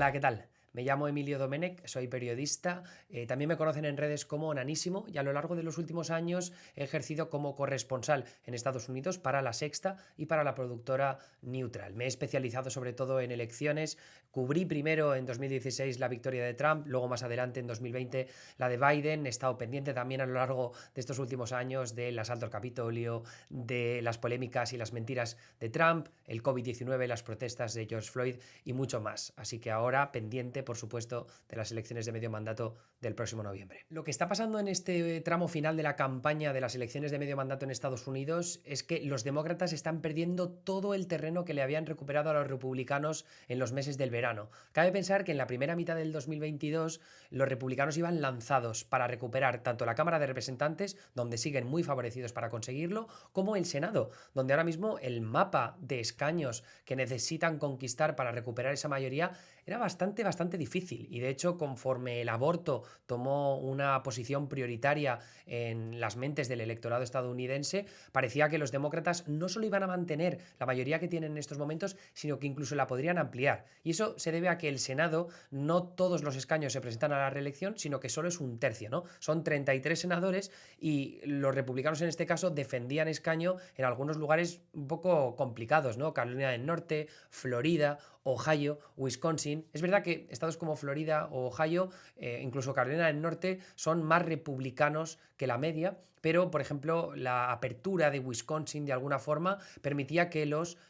Hola, ¿qué tal? Me llamo Emilio Domenech, soy periodista, también me conocen en redes como Nanísimo y a lo largo de los últimos años he ejercido como corresponsal en Estados Unidos para La Sexta y para la productora Neutral. Me he especializado sobre todo en elecciones, cubrí primero en 2016 la victoria de Trump, luego más adelante en 2020 la de Biden, he estado pendiente también a lo largo de estos últimos años del asalto al Capitolio, de las polémicas y las mentiras de Trump, el COVID-19, las protestas de George Floyd y mucho más. Así que ahora pendiente, por supuesto, de las elecciones de medio mandato del próximo noviembre. Lo que está pasando en este tramo final de la campaña de las elecciones de medio mandato en Estados Unidos es que los demócratas están perdiendo todo el terreno que le habían recuperado a los republicanos en los meses del verano. Cabe pensar que en la primera mitad del 2022 los republicanos iban lanzados para recuperar tanto la Cámara de Representantes, donde siguen muy favorecidos para conseguirlo, como el Senado, donde ahora mismo el mapa de escaños que necesitan conquistar para recuperar esa mayoría era bastante difícil. Y de hecho, conforme el aborto tomó una posición prioritaria en las mentes del electorado estadounidense, parecía que los demócratas no solo iban a mantener la mayoría que tienen en estos momentos, sino que incluso la podrían ampliar. Y eso se debe a que el Senado, no todos los escaños se presentan a la reelección, sino que solo es un tercio, ¿no? Son 33 senadores y los republicanos en este caso defendían escaño en algunos lugares un poco complicados, ¿no? Carolina del Norte, Florida, Ohio, Wisconsin. Es verdad que estados como Florida o Ohio, incluso Carolina del Norte, son más republicanos que la media, pero por ejemplo la apertura de Wisconsin de alguna forma permitía que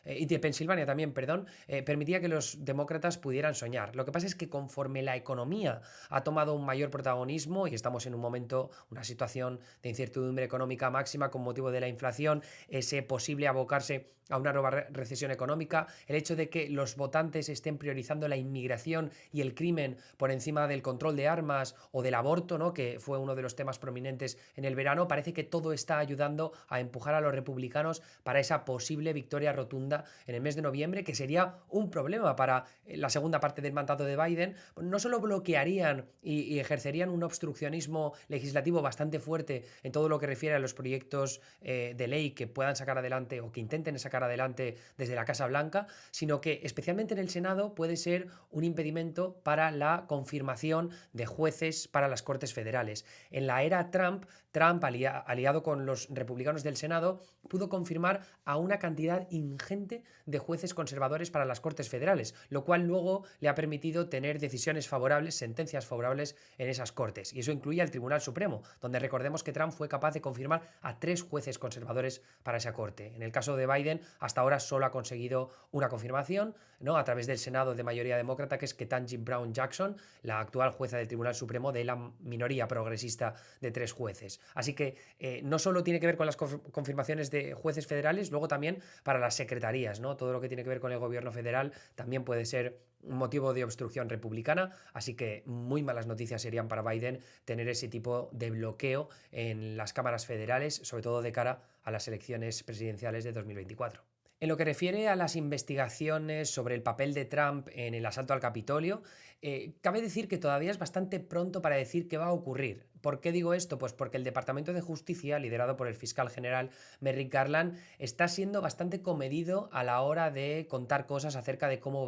y de Pensilvania también, perdón, permitía que los demócratas pudieran soñar. Lo que pasa es que conforme la economía ha tomado un mayor protagonismo y estamos en un momento, una situación de incertidumbre económica máxima con motivo de la inflación, ese posible abocarse a una nueva recesión económica, el hecho de que los votantes estén priorizando la inmigración y el crimen por encima del control de armas o del aborto, ¿no? Que fue uno de los temas prominentes en el verano, parece que todo está ayudando a empujar a los republicanos para esa posible victoria rotunda en el mes de noviembre, que sería un problema para la segunda parte del mandato de Biden. No solo bloquearían y ejercerían un obstruccionismo legislativo bastante fuerte en todo lo que refiere a los proyectos de ley que puedan sacar adelante o que intenten sacar adelante desde la Casa Blanca, sino que especialmente en el Senado puede ser un impedimento para la confirmación de jueces para las Cortes Federales. En la era Trump, aliado con los republicanos del Senado, pudo confirmar a una cantidad ingente de jueces conservadores para las Cortes Federales, lo cual luego le ha permitido tener decisiones favorables, sentencias favorables en esas Cortes. Y eso incluye al Tribunal Supremo, donde recordemos que Trump fue capaz de confirmar a 3 jueces conservadores para esa Corte. En el caso de Biden, hasta ahora solo ha conseguido una confirmación, ¿no? A través del Senado de mayoría demócrata, que es Ketanji Brown Jackson, la actual jueza del Tribunal Supremo de la minoría progresista de 3 jueces. Así que no solo tiene que ver con las confirmaciones de jueces federales, luego también para las secretarías, ¿no? Todo lo que tiene que ver con el gobierno federal también puede ser un motivo de obstrucción republicana, así que muy malas noticias serían para Biden tener ese tipo de bloqueo en las cámaras federales, sobre todo de cara a las elecciones presidenciales de 2024. En lo que refiere a las investigaciones sobre el papel de Trump en el asalto al Capitolio, cabe decir que todavía es bastante pronto para decir qué va a ocurrir. ¿Por qué digo esto? Pues porque el Departamento de Justicia, liderado por el fiscal general Merrick Garland, está siendo bastante comedido a la hora de contar cosas acerca de cómo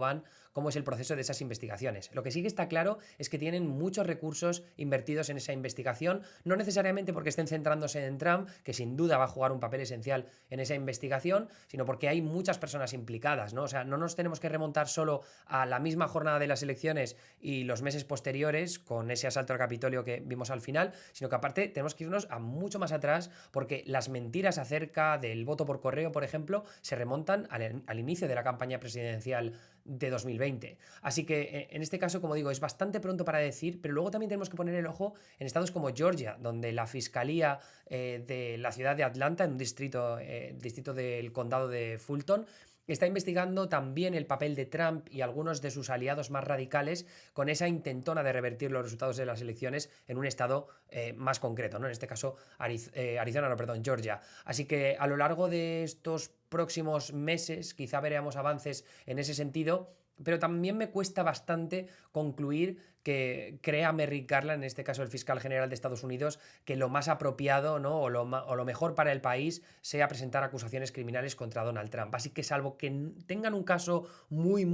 es el proceso de esas investigaciones. Lo que sí que está claro es que tienen muchos recursos invertidos en esa investigación, no necesariamente porque estén centrándose en Trump, que sin duda va a jugar un papel esencial en esa investigación, sino porque hay muchas personas implicadas, ¿no? O sea, no nos tenemos que remontar solo a la misma jornada de las elecciones y los meses posteriores con ese asalto al Capitolio que vimos al final, sino que aparte tenemos que irnos a mucho más atrás porque las mentiras acerca del voto por correo, por ejemplo, se remontan al inicio de la campaña presidencial de 2020. Así que en este caso, como digo, es bastante pronto para decir, pero luego también tenemos que poner el ojo en estados como Georgia, donde la Fiscalía de la ciudad de Atlanta, en un distrito del condado de Fulton, está investigando también el papel de Trump y algunos de sus aliados más radicales con esa intentona de revertir los resultados de las elecciones en un estado más concreto, ¿no? En este caso Arizona, no, perdón, Georgia. Así que a lo largo de estos próximos meses quizá veremos avances en ese sentido, pero también me cuesta bastante concluir que crea Merrick Garland, en este caso el fiscal general de Estados Unidos, que lo más apropiado, ¿no? O lo mejor para el país sea presentar acusaciones criminales contra Donald Trump. Así que salvo que tengan un caso muy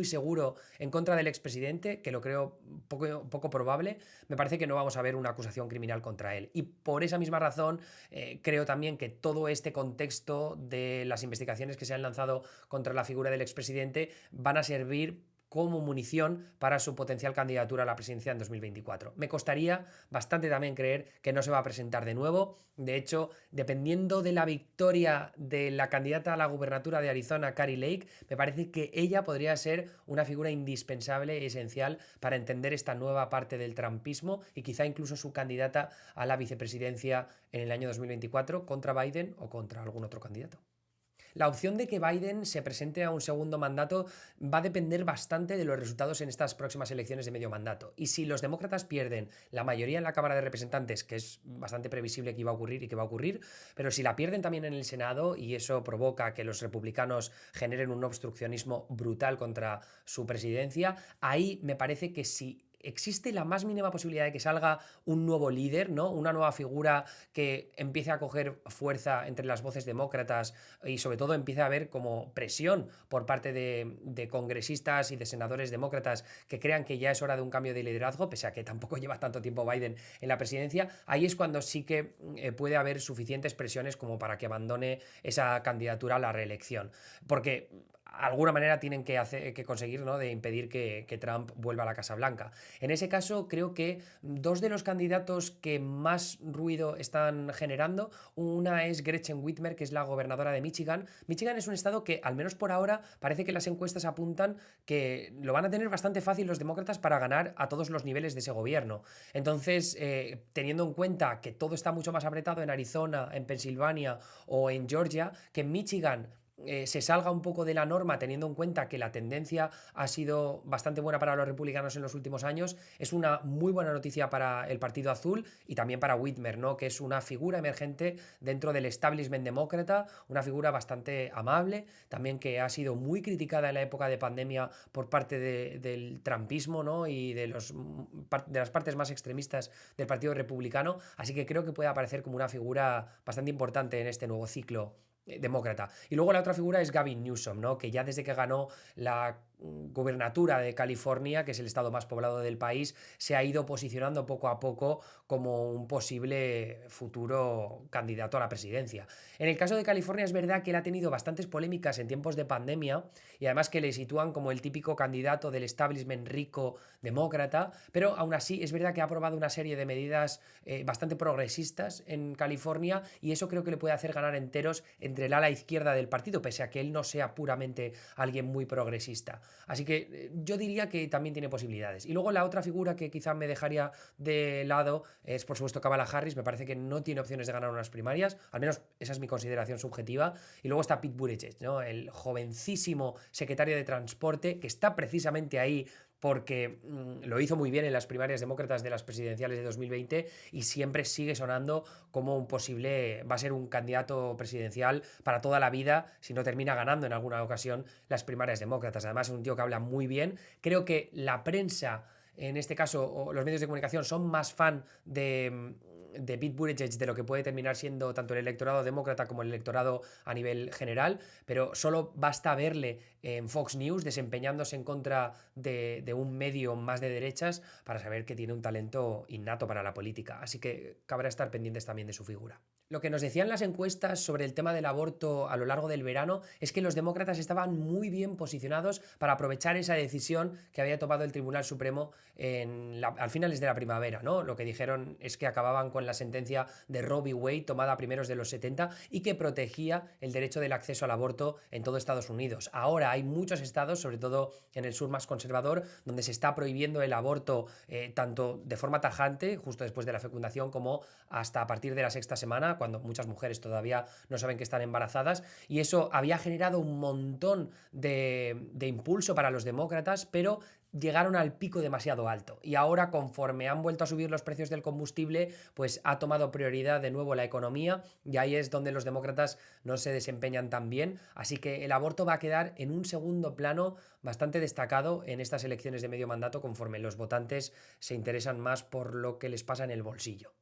seguro en contra del expresidente, que lo creo poco probable, me parece que no vamos a ver una acusación criminal contra él. Y por esa misma razón, creo también que todo este contexto de las investigaciones que se han lanzado contra la figura del expresidente van a servir como munición para su potencial candidatura a la presidencia en 2024. Me costaría bastante también creer que no se va a presentar de nuevo. De hecho, dependiendo de la victoria de la candidata a la gubernatura de Arizona, Kari Lake, me parece que ella podría ser una figura indispensable y esencial para entender esta nueva parte del trumpismo y quizá incluso su candidata a la vicepresidencia en el año 2024 contra Biden o contra algún otro candidato. La opción de que Biden se presente a un segundo mandato va a depender bastante de los resultados en estas próximas elecciones de medio mandato. Y si los demócratas pierden la mayoría en la Cámara de Representantes, que es bastante previsible que iba a ocurrir y que va a ocurrir, pero si la pierden también en el Senado y eso provoca que los republicanos generen un obstruccionismo brutal contra su presidencia, ahí me parece que si existe la más mínima posibilidad de que salga un nuevo líder, ¿no? Una nueva figura que empiece a coger fuerza entre las voces demócratas y sobre todo empiece a haber como presión por parte de congresistas y de senadores demócratas que crean que ya es hora de un cambio de liderazgo, pese a que tampoco lleva tanto tiempo Biden en la presidencia, ahí es cuando sí que puede haber suficientes presiones como para que abandone esa candidatura a la reelección. Porque alguna manera tienen que conseguir, ¿no? De impedir que Trump vuelva a la Casa Blanca. En ese caso, creo que dos de los candidatos que más ruido están generando, una es Gretchen Whitmer, que es la gobernadora de Michigan. Michigan es un estado que, al menos por ahora, parece que las encuestas apuntan que lo van a tener bastante fácil los demócratas para ganar a todos los niveles de ese gobierno. Entonces, teniendo en cuenta que todo está mucho más apretado en Arizona, en Pensilvania o en Georgia, que en Michigan se salga un poco de la norma, teniendo en cuenta que la tendencia ha sido bastante buena para los republicanos en los últimos años, es una muy buena noticia para el Partido Azul y también para Whitmer, ¿no? Que es una figura emergente dentro del establishment demócrata, una figura bastante amable, también que ha sido muy criticada en la época de pandemia por parte del trumpismo, ¿no? Y de las partes más extremistas del Partido Republicano, así que creo que puede aparecer como una figura bastante importante en este nuevo ciclo demócrata. Y luego la otra figura es Gavin Newsom, ¿no? Que ya desde que ganó la gubernatura de California, que es el estado más poblado del país, se ha ido posicionando poco a poco como un posible futuro candidato a la presidencia. En el caso de California es verdad que él ha tenido bastantes polémicas en tiempos de pandemia y además que le sitúan como el típico candidato del establishment rico demócrata, pero aún así es verdad que ha aprobado una serie de medidas bastante progresistas en California y eso creo que le puede hacer ganar enteros entre el ala izquierda del partido, pese a que él no sea puramente alguien muy progresista. Así que yo diría que también tiene posibilidades. Y luego la otra figura que quizá me dejaría de lado es, por supuesto, Kamala Harris. Me parece que no tiene opciones de ganar unas primarias, al menos esa es mi consideración subjetiva. Y luego está Pete Buttigieg, ¿no? El jovencísimo secretario de Transporte que está precisamente ahí porque lo hizo muy bien en las primarias demócratas de las presidenciales de 2020 y siempre sigue sonando como un posible, va a ser un candidato presidencial para toda la vida si no termina ganando en alguna ocasión las primarias demócratas. Además es un tío que habla muy bien. Creo que la prensa, en este caso, o los medios de comunicación son más fan de Pete Buttigieg de lo que puede terminar siendo tanto el electorado demócrata como el electorado a nivel general, pero solo basta verle en Fox News desempeñándose en contra de un medio más de derechas para saber que tiene un talento innato para la política, así que cabrá estar pendientes también de su figura. Lo que nos decían las encuestas sobre el tema del aborto a lo largo del verano es que los demócratas estaban muy bien posicionados para aprovechar esa decisión que había tomado el Tribunal Supremo al finales de la primavera, ¿no? Lo que dijeron es que acababan con la sentencia de Roe v. Wade tomada a primeros de los 70 y que protegía el derecho del acceso al aborto en todo Estados Unidos. Ahora hay muchos estados, sobre todo en el sur más conservador, donde se está prohibiendo el aborto tanto de forma tajante, justo después de la fecundación, como hasta a partir de la sexta semana, cuando muchas mujeres todavía no saben que están embarazadas, y eso había generado un montón de impulso para los demócratas, pero llegaron al pico demasiado alto y ahora conforme han vuelto a subir los precios del combustible, pues ha tomado prioridad de nuevo la economía y ahí es donde los demócratas no se desempeñan tan bien, así que el aborto va a quedar en un segundo plano bastante destacado en estas elecciones de medio mandato conforme los votantes se interesan más por lo que les pasa en el bolsillo.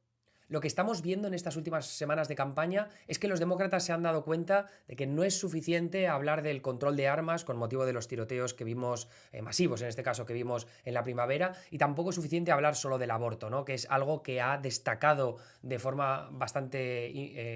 Lo que estamos viendo en estas últimas semanas de campaña es que los demócratas se han dado cuenta de que no es suficiente hablar del control de armas con motivo de los tiroteos que vimos, masivos en este caso, que vimos en la primavera, y tampoco es suficiente hablar solo del aborto, ¿no? Que es algo que ha destacado de forma bastante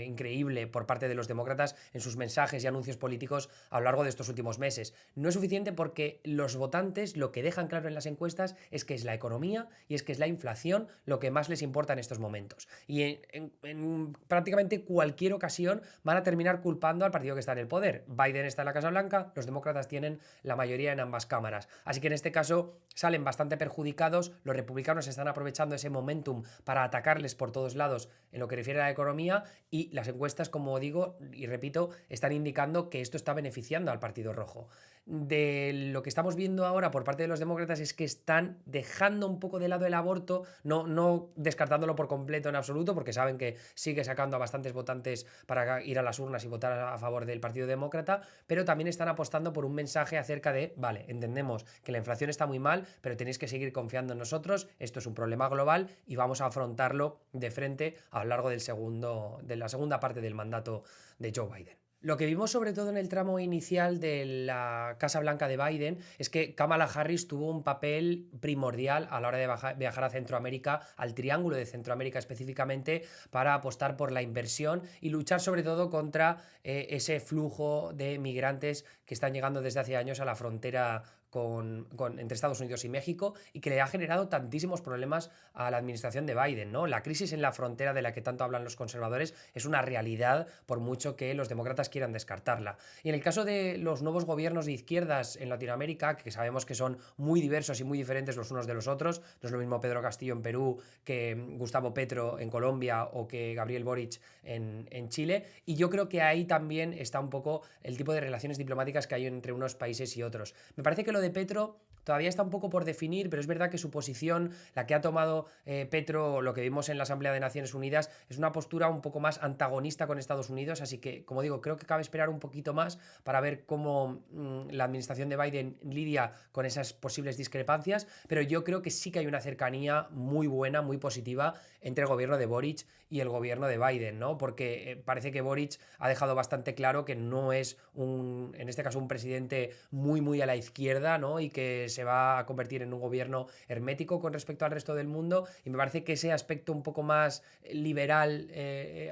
increíble por parte de los demócratas en sus mensajes y anuncios políticos a lo largo de estos últimos meses. No es suficiente porque los votantes lo que dejan claro en las encuestas es que es la economía y es que es la inflación lo que más les importa en estos momentos. Y en prácticamente cualquier ocasión van a terminar culpando al partido que está en el poder. Biden está en la Casa Blanca, los demócratas tienen la mayoría en ambas cámaras. Así que en este caso salen bastante perjudicados, los republicanos están aprovechando ese momentum para atacarles por todos lados en lo que refiere a la economía y las encuestas, como digo y repito, están indicando que esto está beneficiando al Partido Rojo. De lo que estamos viendo ahora por parte de los demócratas es que están dejando un poco de lado el aborto, no descartándolo por completo en absoluto, porque saben que sigue sacando a bastantes votantes para ir a las urnas y votar a favor del Partido Demócrata, pero también están apostando por un mensaje acerca de, vale, entendemos que la inflación está muy mal, pero tenéis que seguir confiando en nosotros, esto es un problema global y vamos a afrontarlo de frente a lo largo de la segunda parte del mandato de Joe Biden. Lo que vimos sobre todo en el tramo inicial de la Casa Blanca de Biden es que Kamala Harris tuvo un papel primordial a la hora de viajar a Centroamérica, al Triángulo de Centroamérica específicamente, para apostar por la inversión y luchar sobre todo contra ese flujo de migrantes que están llegando desde hace años a la frontera entre Estados Unidos y México y que le ha generado tantísimos problemas a la administración de Biden, ¿no? La crisis en la frontera de la que tanto hablan los conservadores es una realidad por mucho que los demócratas quieran descartarla. Y en el caso de los nuevos gobiernos de izquierdas en Latinoamérica, que sabemos que son muy diversos y muy diferentes los unos de los otros, no es lo mismo Pedro Castillo en Perú que Gustavo Petro en Colombia o que Gabriel Boric en Chile, y yo creo que ahí también está un poco el tipo de relaciones diplomáticas que hay entre unos países y otros. Me parece que lo de Petro todavía está un poco por definir, pero es verdad que su posición, la que ha tomado Petro, lo que vimos en la Asamblea de Naciones Unidas, es una postura un poco más antagonista con Estados Unidos, así que, como digo, creo que cabe esperar un poquito más para ver cómo la administración de Biden lidia con esas posibles discrepancias, pero yo creo que sí que hay una cercanía muy buena, muy positiva entre el gobierno de Boric y el gobierno de Biden, ¿no? Porque parece que Boric ha dejado bastante claro que no es en este caso, un presidente muy a la izquierda, ¿no? Y que se va a convertir en un gobierno hermético con respecto al resto del mundo, y me parece que ese aspecto un poco más liberal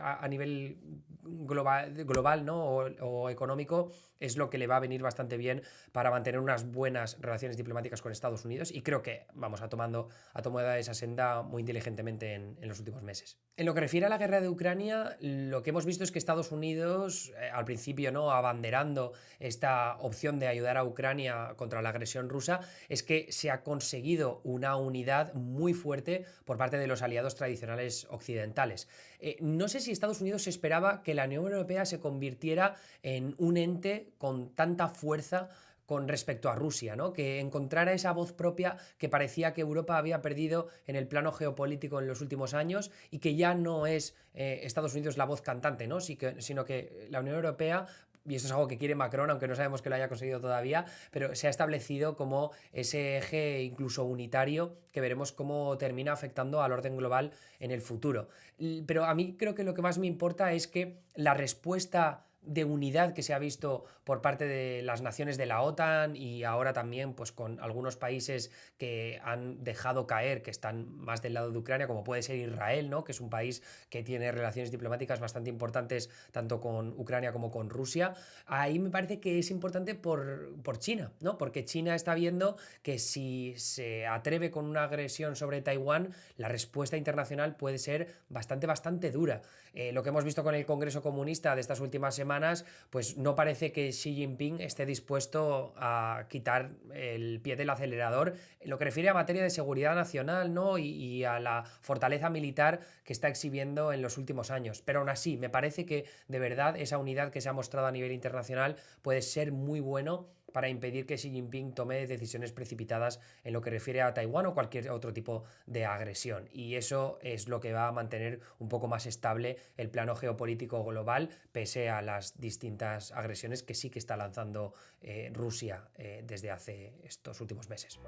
a nivel global, ¿no? O económico es lo que le va a venir bastante bien para mantener unas buenas relaciones diplomáticas con Estados Unidos, y creo que vamos ha tomado esa senda muy inteligentemente en los últimos meses. En lo que refiere a la guerra de Ucrania, lo que hemos visto es que Estados Unidos, al principio, ¿no?, abanderando esta opción de ayudar a Ucrania contra la agresión rusa, es que se ha conseguido una unidad muy fuerte por parte de los aliados tradicionales occidentales. No sé si Estados Unidos esperaba que la Unión Europea se convirtiera en un ente con tanta fuerza con respecto a Rusia, ¿no? Que encontrara esa voz propia que parecía que Europa había perdido en el plano geopolítico en los últimos años, y que ya no es Estados Unidos la voz cantante, ¿no? Sino que la Unión Europea, y esto es algo que quiere Macron, aunque no sabemos que lo haya conseguido todavía, pero se ha establecido como ese eje incluso unitario que veremos cómo termina afectando al orden global en el futuro. Pero a mí creo que lo que más me importa es que la respuesta de unidad que se ha visto por parte de las naciones de la OTAN, y ahora también pues con algunos países que han dejado caer, que están más del lado de Ucrania, como puede ser Israel, ¿no?, que es un país que tiene relaciones diplomáticas bastante importantes tanto con Ucrania como con Rusia. Ahí me parece que es importante por China, ¿no? Porque China está viendo que si se atreve con una agresión sobre Taiwán, la respuesta internacional puede ser bastante dura. Lo que hemos visto con el Congreso Comunista de estas últimas semanas, pues no parece que Xi Jinping esté dispuesto a quitar el pie del acelerador en lo que refiere a materia de seguridad nacional, ¿no? Y a la fortaleza militar que está exhibiendo en los últimos años. Pero aún así, me parece que de verdad esa unidad que se ha mostrado a nivel internacional puede ser muy bueno para impedir que Xi Jinping tome decisiones precipitadas en lo que refiere a Taiwán o cualquier otro tipo de agresión. Y eso es lo que va a mantener un poco más estable el plano geopolítico global, pese a las distintas agresiones que sí que está lanzando Rusia desde hace estos últimos meses.